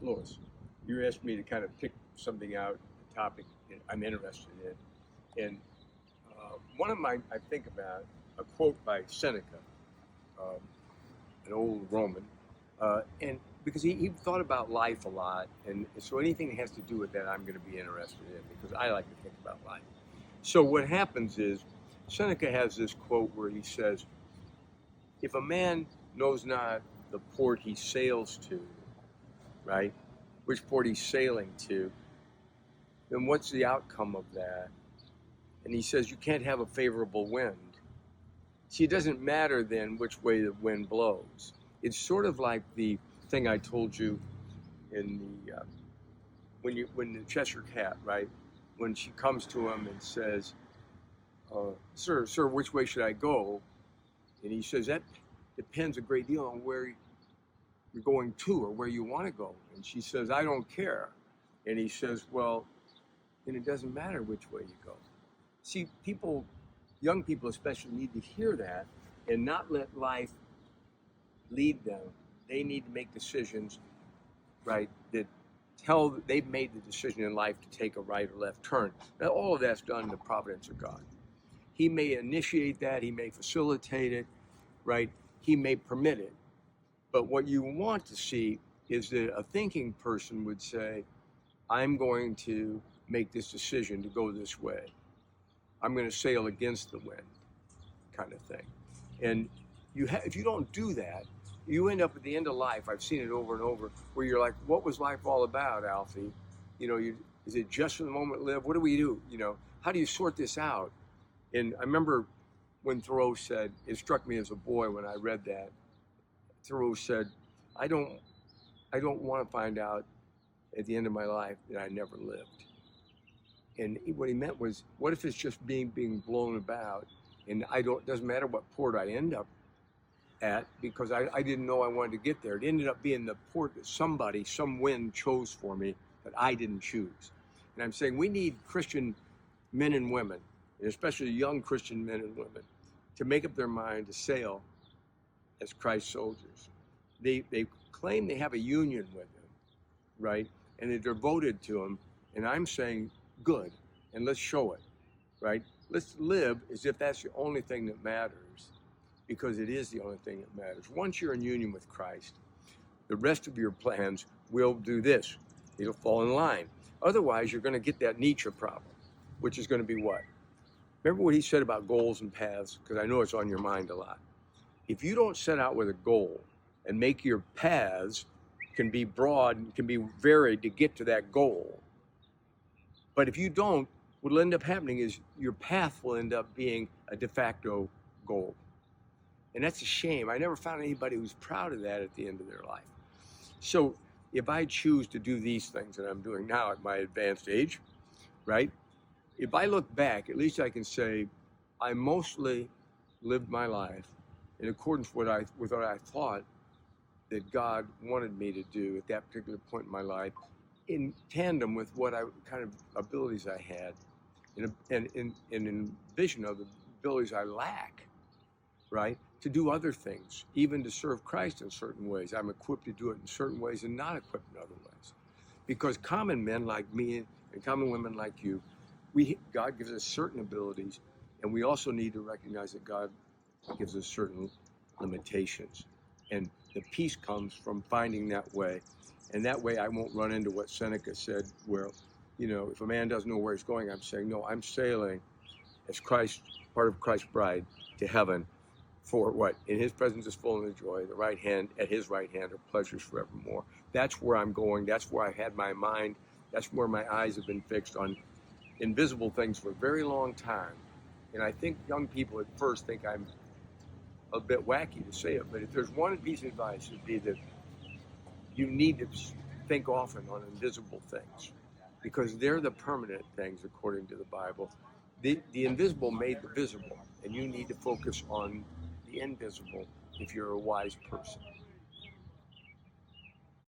Lois, you asked me to kind of pick something out, a topic that I'm interested in. And one of my, I think about a quote by Seneca, um, an old Roman, and because he thought about life a lot. And so anything that has to do with that, I'm going to be interested in because I like to think about life. So what happens is Seneca has this quote where he says, if a man knows not the port he sails to, right? Which port he's sailing to, then what's the outcome of that? And he says you can't have a favorable wind. See, it doesn't matter then which way the wind blows. It's sort of like the thing I told you in the when the Cheshire Cat, right? When she comes to him and says, "Sir, which way should I go?" And he says that depends a great deal on where you're going to or where you want to go. And she says, "I don't care." And he says, "Well, then it doesn't matter which way you go." See, people, young people especially, need to hear that and not let life lead them. They need to make decisions, right, that tell they've made the decision in life to take a right or left turn. Now, all of that's done in the providence of God. He may initiate that, he may facilitate it, right? He may permit it. But what you want to see is that a thinking person would say, I'm going to make this decision to go this way. I'm going to sail against the wind, kind of thing. And if you don't do that, you end up at the end of life, I've seen it over and over, where you're like, what was life all about, Alfie? Is it just for the moment live? What do we do? How do you sort this out? And I remember when Thoreau said, it struck me as a boy when I read that, Thoreau said, I don't want to find out at the end of my life that I never lived. And what he meant was, what if it's just being blown about, and it doesn't matter what port I end up at, because I didn't know I wanted to get there. It ended up being the port that some wind chose for me that I didn't choose. And I'm saying we need Christian men and women, and especially young Christian men and women, to make up their mind to sail as Christ's soldiers. They claim they have a union with him, right? And they're devoted to him. And I'm saying, good, and let's show it, right? Let's live as if that's the only thing that matters, because it is the only thing that matters. Once you're in union with Christ, the rest of your plans will do this. It'll fall in line. Otherwise, you're going to get that Nietzsche problem, which is going to be what? Remember what he said about goals and paths? Because I know it's on your mind a lot. If you don't set out with a goal and make your paths can be broad and can be varied to get to that goal, but if you don't, what will end up happening is your path will end up being a de facto goal. And that's a shame. I never found anybody who's proud of that at the end of their life. So if I choose to do these things that I'm doing now at my advanced age, right? If I look back, at least I can say I mostly lived my life in accordance with what I thought that God wanted me to do at that particular point in my life, in tandem with what kind of abilities I had, and in vision of the abilities I lack, right? To do other things, even to serve Christ in certain ways. I'm equipped to do it in certain ways and not equipped in other ways. Because common men like me and common women like you, God gives us certain abilities, and we also need to recognize that God gives us certain limitations. And the peace comes from finding that way. And that way I won't run into what Seneca said, where, if a man doesn't know where he's going, I'm saying, no, I'm sailing as Christ, part of Christ's bride, to heaven. For what? In his presence is fullness of joy. At his right hand are pleasures forevermore. That's where I'm going. That's where I had my mind. That's where my eyes have been fixed on invisible things for a very long time. And I think young people at first think I'm a bit wacky to say it, but if there's one piece of advice, it'd be that you need to think often on invisible things, because they're the permanent things according to the Bible. The invisible made the visible, and you need to focus on the invisible if you're a wise person.